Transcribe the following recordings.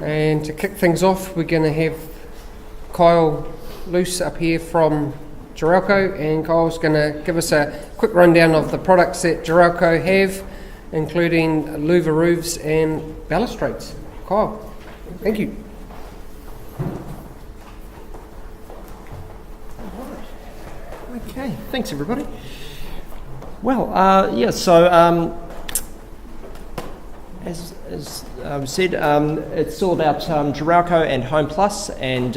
And to kick things off, we're going to have Kyle Luce up here from Juralco, and Kyle's going to give us a quick rundown of the products that Juralco have, including louver roofs and balustrades. Kyle, thank you. Okay, thanks everybody. Well, as said, it's all about Juralco and Home Plus, and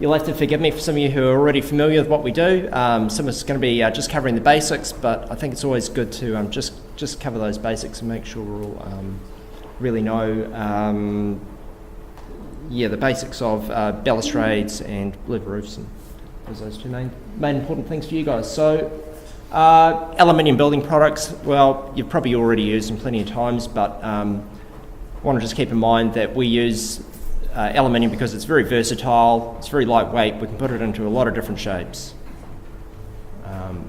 you'll have to forgive me for some of you who are already familiar with what we do. Some of it's going to be just covering the basics, but I think it's always good to just cover those basics and make sure we all really know the basics of balustrades and louver roofs, and those two main important things for you guys. So aluminium building products, well, you've probably already used them plenty of times, but I want to just keep in mind that we use aluminium because it's very versatile, it's very lightweight, we can put it into a lot of different shapes.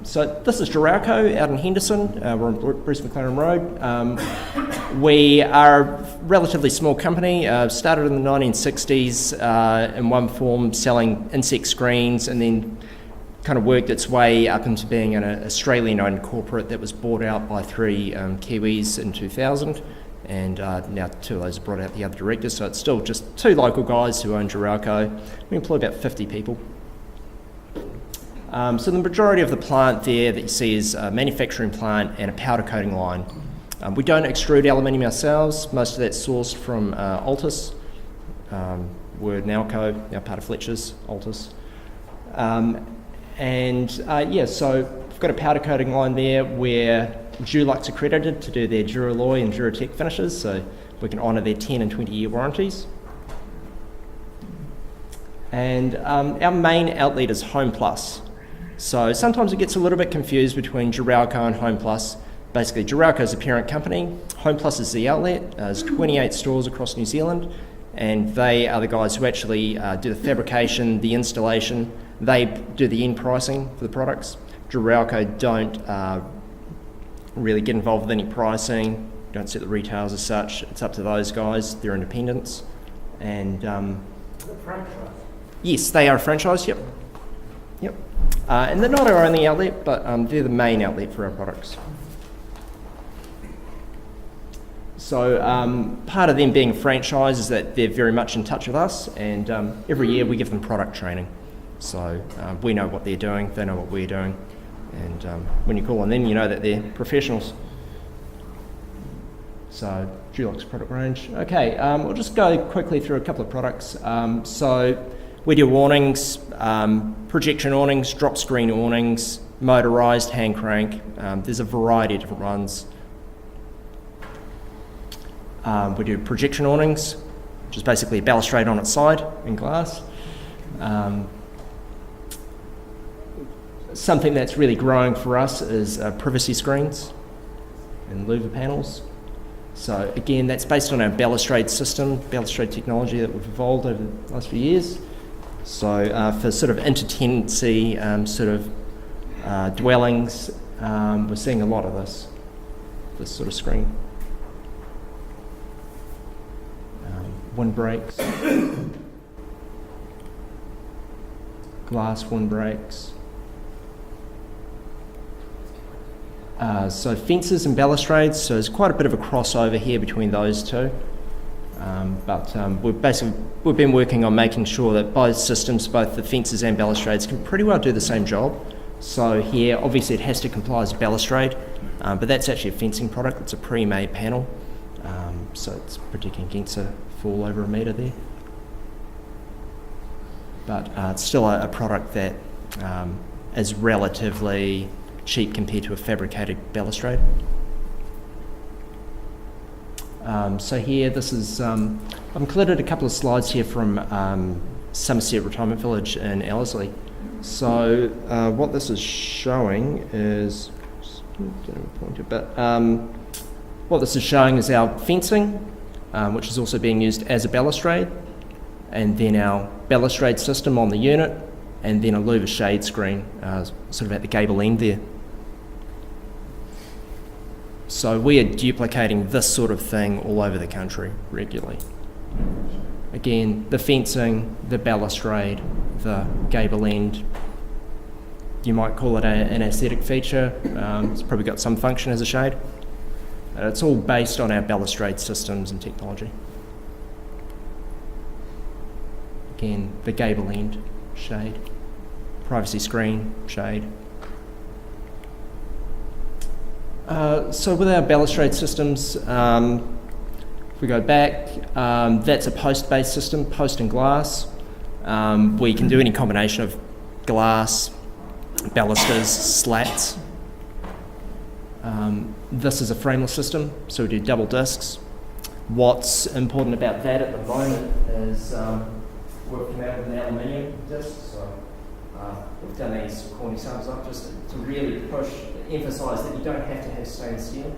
So this is Juralco out in Henderson. We're on Bruce McLaren Road. We are a relatively small company, started in the 1960s in one form selling insect screens, and then kind of worked its way up into being an Australian-owned corporate that was bought out by three Kiwis in 2000, and now two of those have brought out the other directors, so it's still just two local guys who own Juralco. We employ about 50 people. So the majority of the plant there that you see is a manufacturing plant and a powder coating line. We don't extrude aluminium ourselves. Most of that's sourced from Altus. We're Nalco, now part of Fletcher's, Altus. So we've got a powder coating line there where Dulux accredited to do their Duralloy and Duratec finishes, so we can honour their 10 and 20 year warranties. And our main outlet is Home Plus. So sometimes it gets a little bit confused between Juralco and Home Plus. Basically, Juralco is the parent company, Home Plus is the outlet. There's 28 stores across New Zealand, and they are the guys who actually do the fabrication, the installation. They do the end pricing for the products. Juralco don't really get involved with any pricing, don't set the retails as such. It's up to those guys, they're independents. And franchise? Yes, they are a franchise, yep. And they're not our only outlet, but they're the main outlet for our products. So part of them being a franchise is that they're very much in touch with us, and every year we give them product training. So we know what they're doing, they know what we're doing, and when you call on them, you know that they're professionals. So Dulux product range. Okay, we'll just go quickly through a couple of products. So we do awnings, projection awnings, drop screen awnings, motorised, hand crank. There's a variety of different ones. We do projection awnings, which is basically a balustrade on its side in glass. Something that's really growing for us is privacy screens and louver panels. So again, that's based on our balustrade system, balustrade technology that we've evolved over the last few years. So for sort of intertenancy dwellings, we're seeing a lot of this sort of screen. Windbreaks, glass windbreaks. So fences and balustrades, so there's quite a bit of a crossover here between those two. We've been working on making sure that both systems, both the fences and balustrades, can pretty well do the same job. So here, obviously it has to comply as a balustrade, but that's actually a fencing product. It's a pre-made panel, so it's protecting against a fall over a metre there. But it's still a product that is relatively cheap compared to a fabricated balustrade. So here, this is, I've included a couple of slides here from Somerset Retirement Village in Ellerslie. So what this is showing is, what this is showing is our fencing, which is also being used as a balustrade, and then our balustrade system on the unit, and then a louver shade screen sort of at the gable end there. So we are duplicating this sort of thing all over the country regularly. Again, the fencing, the balustrade, the gable end. You might call it an aesthetic feature. It's probably got some function as a shade. It's all based on our balustrade systems and technology. Again, the gable end, shade. Privacy screen, shade. So with our balustrade systems, if we go back, that's a post-based system, post and glass. We can do any combination of glass, balusters, slats. This is a frameless system, so we do double discs. What's important about that at the moment is we've come out with an aluminium disc, so we've done these corny sums up just to really emphasise that you don't have to have stainless steel.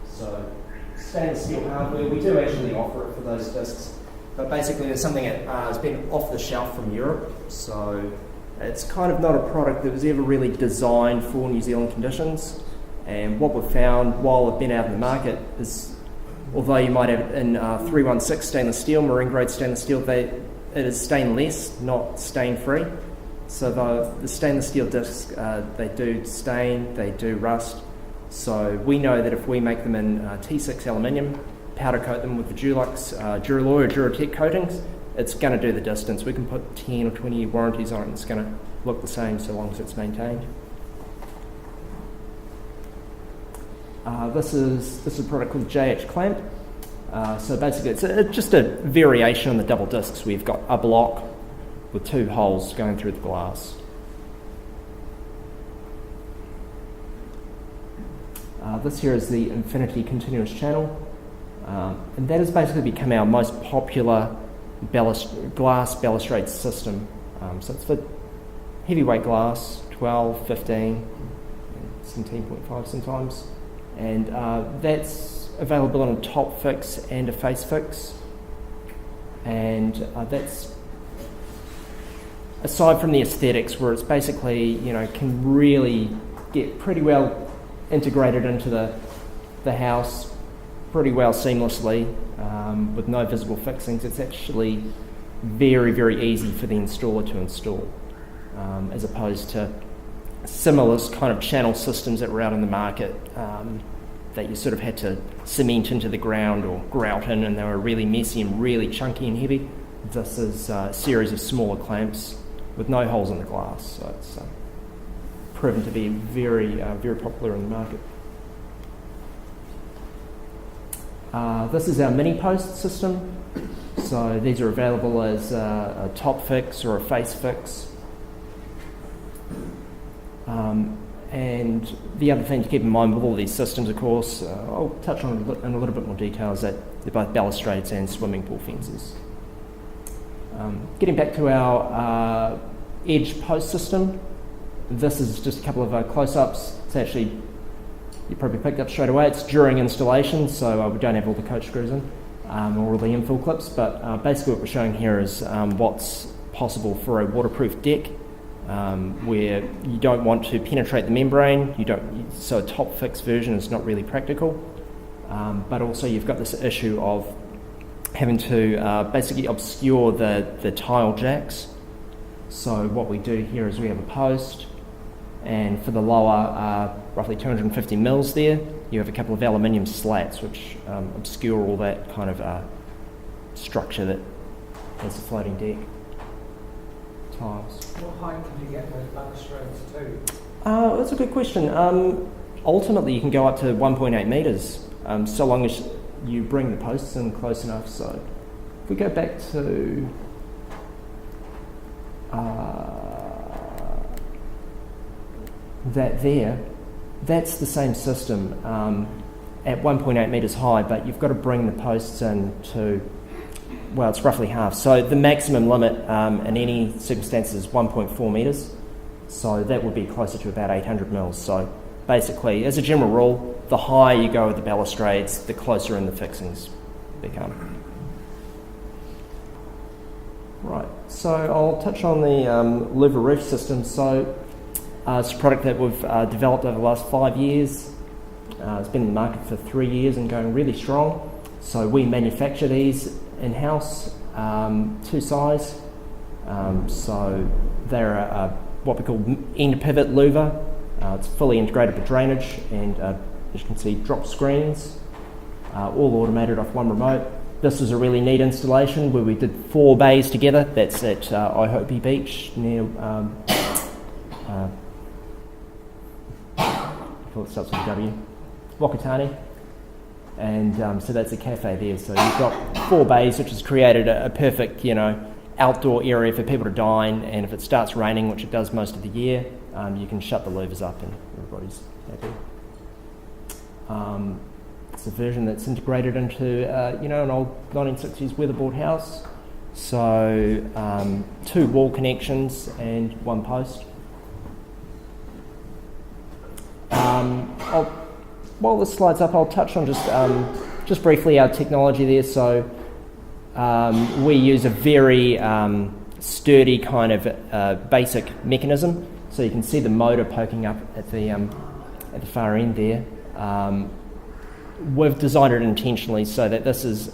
So stainless steel hardware, we do actually offer it for those discs, but basically it's something that has been off the shelf from Europe, so it's kind of not a product that was ever really designed for New Zealand conditions. And what we've found while we've been out in the market is, although you might have in 316 stainless steel, marine grade stainless steel, it is stainless, not stain free. So the stainless steel discs, they do stain, they do rust. So we know that if we make them in T6 aluminium, powder coat them with the Dulux, Duralloy or Duratec coatings, it's going to do the distance. We can put 10 or 20 year warranties on it and it's going to look the same so long as it's maintained. This is a product called JH Clamp. So basically it's just a variation on the double discs. We've got a block with two holes going through the glass. This here is the Infinity Continuous Channel, and that has basically become our most popular glass balustrade system. So it's for heavyweight glass, 12, 15, 17.5 sometimes, and that's available on a top fix and a face fix, and that's aside from the aesthetics, where it's basically, can really get pretty well integrated into the house pretty well seamlessly with no visible fixings. It's actually very, very easy for the installer to install, as opposed to similar kind of channel systems that were out in the market that you sort of had to cement into the ground or grout in, and they were really messy and really chunky and heavy. This is a series of smaller clamps with no holes in the glass, so it's proven to be very, very popular in the market. This is our mini post system. So these are available as a top fix or a face fix. And the other thing to keep in mind with all these systems, of course, I'll touch on in a little bit more detail, is that they're both balustrades and swimming pool fences. Getting back to our edge post system, this is just a couple of close-ups. It's actually, you probably picked up straight away, it's during installation, so we don't have all the coach screws in or all the infill clips, but basically what we're showing here is what's possible for a waterproof deck, where you don't want to penetrate the membrane, so a top fix version is not really practical, but also you've got this issue of having to basically obscure the tile jacks. So what we do here is we have a post, and for the lower, roughly 250 mils there, you have a couple of aluminium slats which obscure all that kind of structure that has a floating deck tiles. What height can you get with balustrades too? That's a good question. Ultimately, you can go up to 1.8 metres, so long as you bring the posts in close enough. So if we go back to that there, that's the same system at 1.8 metres high, but you've got to bring the posts in to, well, it's roughly half. So the maximum limit in any circumstances is 1.4 metres, so that would be closer to about 800 mils. So basically, as a general rule, the higher you go with the balustrades, the closer in the fixings become. Right, so I'll touch on the Reef system. So it's a product that we've developed over the last 5 years. It's been in the market for 3 years and going really strong. So we manufacture these in-house to size. So they're what we call end pivot louver. It's fully integrated with drainage and, as you can see, drop screens, all automated off one remote. This is a really neat installation where we did 4 bays together. That's at Ihope Beach near, it starts with a W, Wakatani. And so that's a cafe there. So you've got 4 bays, which has created a perfect, outdoor area for people to dine. And if it starts raining, which it does most of the year, you can shut the louvers up and everybody's happy. It's a version that's integrated into, an old 1960s weatherboard house. So 2 wall connections and 1 post. While this slide's up, I'll touch on just briefly our technology there. So we use a very sturdy kind of basic mechanism. So you can see the motor poking up at the far end there. We've designed it intentionally so that this is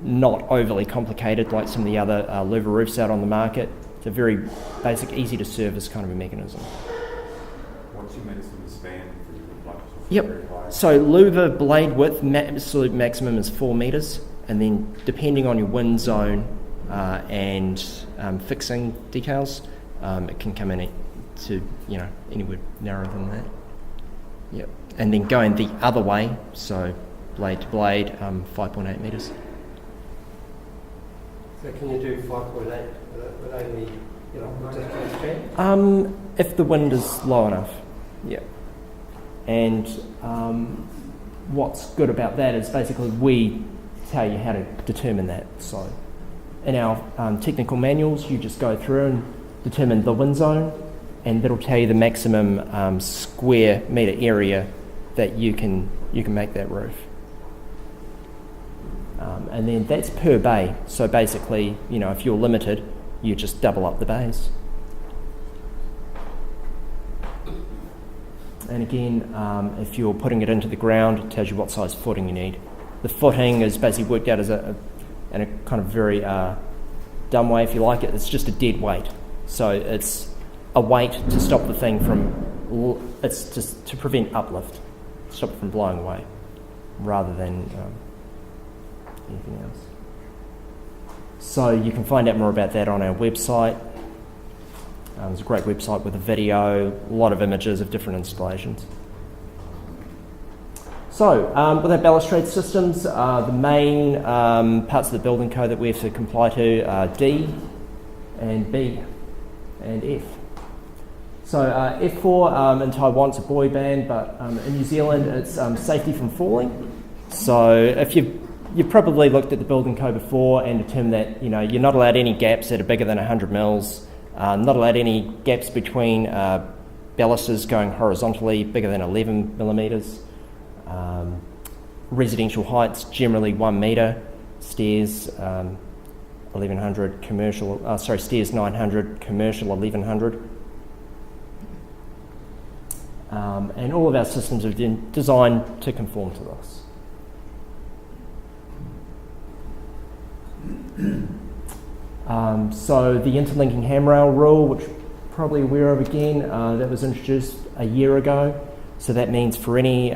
not overly complicated like some of the other louver roofs out on the market. It's a very basic, easy to service kind of a mechanism. What's your maximum span for your blocks? Yep. So louver blade width, absolute maximum is 4 metres, and then depending on your wind zone and fixing decals, it can come in to anywhere narrower than that. Yep. And then going the other way, so blade to blade, 5.8 metres. So can you do 5.8 with only particular span? If the wind is low enough, yeah. And what's good about that is basically we tell you how to determine that. So in our technical manuals, you just go through and determine the wind zone, and that'll tell you the maximum square metre area that you can make that roof. And then that's per bay. So basically, if you're limited, you just double up the bays. And again, if you're putting it into the ground, it tells you what size footing you need. The footing is basically worked out as in a kind of very dumb way, if you like it. It's just a dead weight. So it's a weight to stop the thing it's just to prevent uplift, stop it from blowing away, rather than anything else. So you can find out more about that on our website. There's a great website with a video, a lot of images of different installations. So with our balustrade systems, the main parts of the building code that we have to comply to are D and B and F. So F4 in Taiwan it's a boy band, but in New Zealand it's safety from falling. So if you've probably looked at the building code before and determined that you're not allowed any gaps that are bigger than 100 mils, not allowed any gaps between balusters going horizontally bigger than 11 millimetres. Residential heights generally 1 metre, stairs 1100, commercial stairs 900, commercial 1100. And all of our systems have been designed to conform to this. So the interlinking handrail rule, which you're probably aware of again, that was introduced a year ago. So that means for any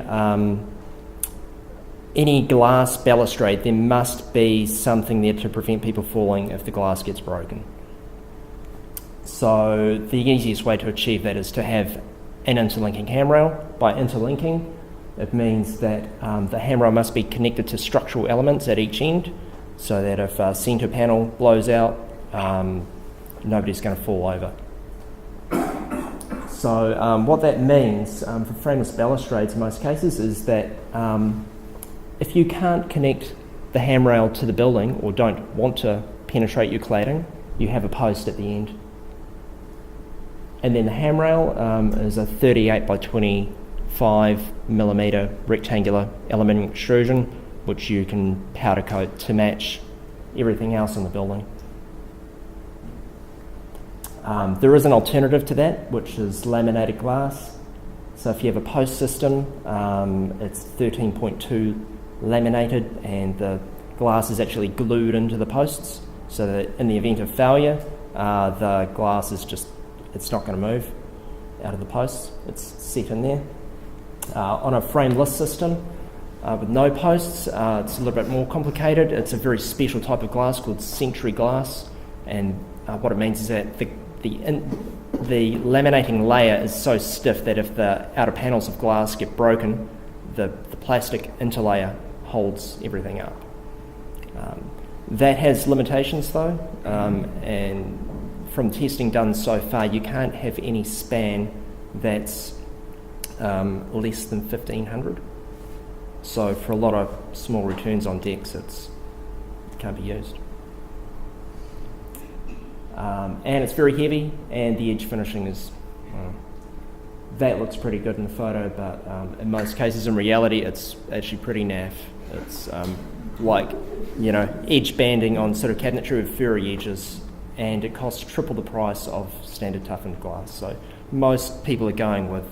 glass balustrade, there must be something there to prevent people falling if the glass gets broken. So the easiest way to achieve that is to have an interlinking handrail. By interlinking, it means that the handrail must be connected to structural elements at each end, so that if a centre panel blows out, nobody's going to fall over. So what that means for frameless balustrades in most cases is that if you can't connect the handrail to the building or don't want to penetrate your cladding, you have a post at the end. And then the handrail is a 38 by 25 millimetre rectangular aluminium extrusion, which you can powder coat to match everything else in the building. There is an alternative to that, which is laminated glass. So if you have a post system, it's 13.2 laminated, and the glass is actually glued into the posts, so that in the event of failure, the glass is it's not going to move out of the posts. It's set in there. On a frameless system with no posts, it's a little bit more complicated. It's a very special type of glass called century glass, and what it means is that the laminating layer is so stiff that if the outer panels of glass get broken, the plastic interlayer holds everything up. That has limitations though, and from testing done so far, you can't have any span that's less than 1500. So for a lot of small returns on decks, it can't be used. And it's very heavy, and the edge finishing is, that looks pretty good in the photo, but in most cases in reality it's actually pretty naff. It's edge banding on sort of cabinetry with furry edges, and it costs triple the price of standard toughened glass. So most people are going with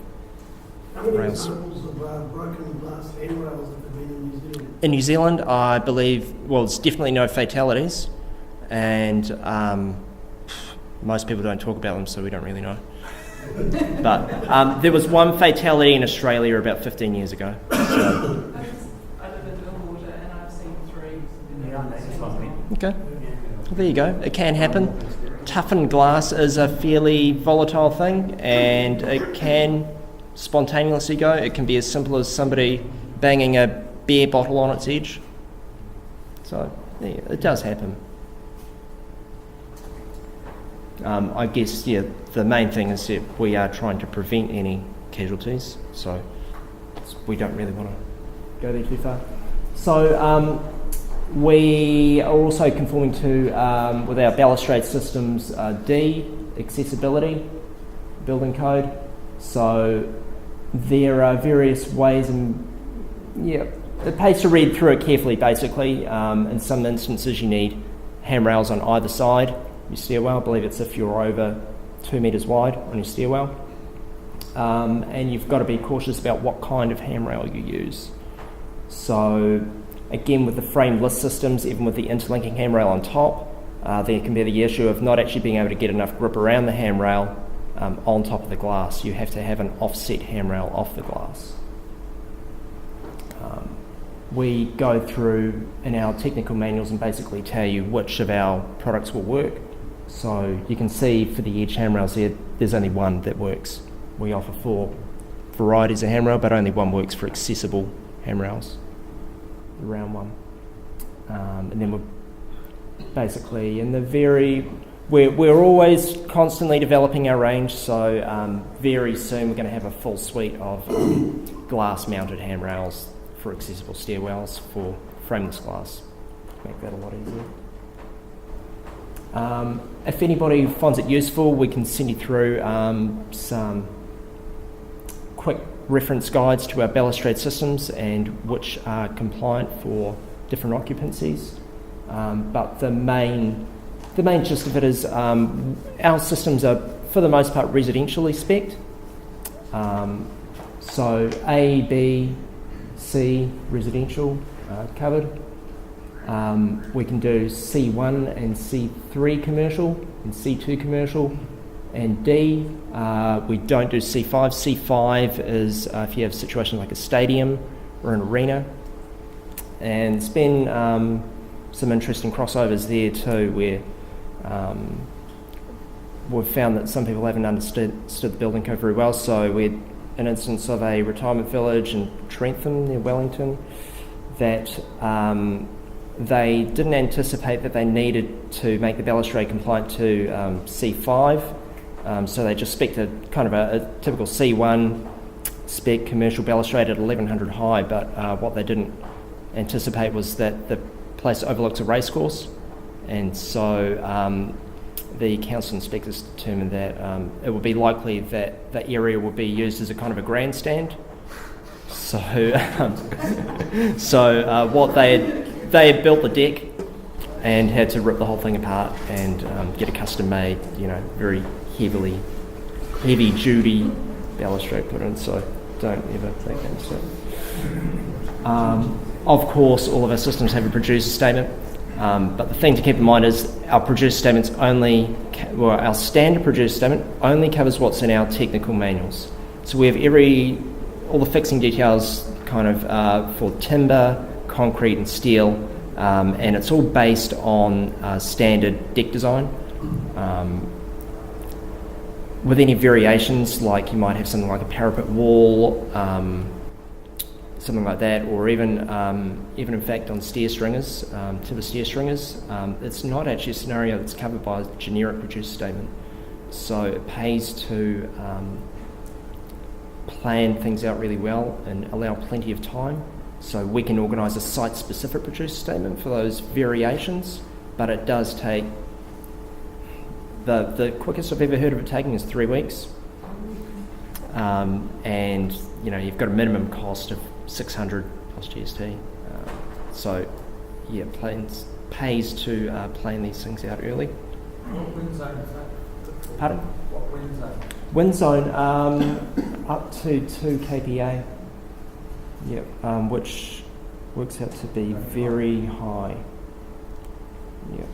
How many rails. examples of broken glass handrails have there been in New Zealand? In New Zealand, I believe, there's definitely no fatalities, and most people don't talk about them, so we don't really know. But there was one fatality in Australia about 15 years ago. So. I live in Millwater and I've seen 3. Okay, well, there you go. It can happen. Toughened glass is a fairly volatile thing, and it can spontaneously go. It can be as simple as somebody banging a beer bottle on its edge. So yeah, it does happen. I guess, the main thing is that we are trying to prevent any casualties, so we don't really want to go there too far. So we are also conforming to, with our balustrade systems, D, accessibility, building code. So there are various ways, and it pays to read through it carefully, basically. In some instances you need handrails on either side your stairwell. I believe it's if you're over 2 metres wide on your stairwell. And you've got to be cautious about what kind of handrail you use. So again, with the frameless systems, even with the interlinking handrail on top, there can be the issue of not actually being able to get enough grip around the handrail on top of the glass. You have to have an offset handrail off the glass. We go through in our technical manuals and basically tell you which of our products will work. So you can see for the edge handrails there's only one that works. We offer 4 varieties of handrail, but only one works for accessible handrails, the round one. And then we're basically in the we're always constantly developing our range, so very soon we're going to have a full suite of glass mounted handrails for accessible stairwells for frameless glass. Make that a lot easier. If anybody finds it useful, we can send you through some quick reference guides to our balustrade systems and which are compliant for different occupancies. But the main gist of it is our systems are, for the most part, residentially spec'd. So A, B, C, residential covered. We can do C1 and C3 commercial and C2 commercial, and D, we don't do C5. C5 is if you have situations like a stadium or an arena, and there's been some interesting crossovers there too, where we've found that some people haven't understood the building code very well. So we had an instance of a retirement village in Trentham near Wellington that they didn't anticipate that they needed to make the balustrade compliant to C5, so they just spec'd a kind of a typical C1 spec commercial balustrade at 1100 high, but what they didn't anticipate was that the place overlooks a racecourse, and so the council inspectors determined that it would be likely that the area would be used as a kind of a grandstand. So, what they had built the deck and had to rip the whole thing apart and get a custom made, very heavy duty balustrade put in. So don't ever take that step. Of course, all of our systems have a producer statement, but the thing to keep in mind is our producer statements our standard producer statement only covers what's in our technical manuals. So we have all the fixing details kind of for timber, concrete and steel, and it's all based on standard deck design. With any variations, like you might have something like a parapet wall, something like that, or even in fact on stair stringers, timber stair stringers, it's not actually a scenario that's covered by a generic producer statement. So it pays to plan things out really well and allow plenty of time, so we can organise a site-specific producer statement for those variations. But it does take the quickest I've ever heard of it taking is 3 weeks, and you've got a minimum cost of 600 plus GST. So yeah, pays to plan these things out early. What wind zone is that? Pardon? What wind zone? Wind zone up to 2 kPa. Yep, which works out to be very high. Yep.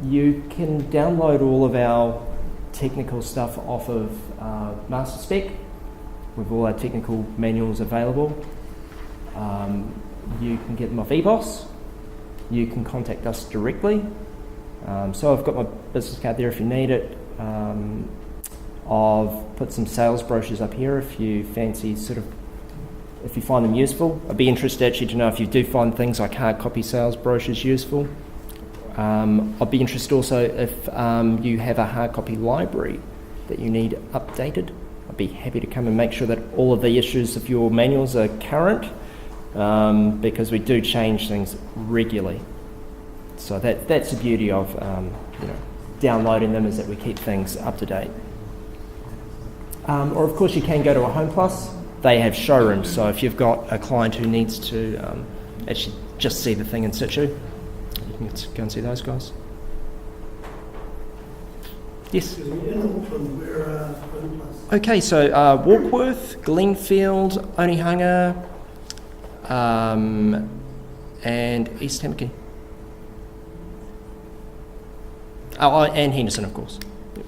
You can download all of our technical stuff off of Master Spec with all our technical manuals available. You can get them off eBOS. You can contact us directly. So I've got my business card there if you need it. I've put some sales brochures up here if you fancy if you find them useful. I'd be interested actually to know if you do find things like hard copy sales brochures useful. I'd be interested also if you have a hard copy library that you need updated. I'd be happy to come and make sure that all of the issues of your manuals are current, because we do change things regularly. So that's the beauty of downloading them, is that we keep things up to date. Or of course you can go to a Home Plus. They have showrooms, so if you've got a client who needs to actually just see the thing in situ, you can go and see those guys. Yes? In Auckland, where Home Plus? Okay, so Warkworth, Glenfield, Onehunga, and East Tamaki. Oh, and Henderson, of course. Yep.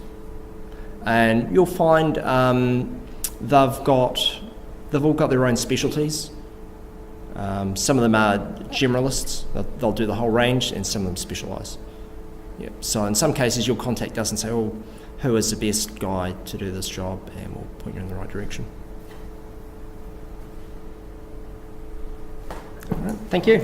And you'll find they've all got their own specialties. Some of them are generalists; they'll do the whole range, and some of them specialise. Yep. So in some cases, you'll contact us and say, "Oh, who is the best guy to do this job?" And we'll point you in the right direction. All right. Thank you.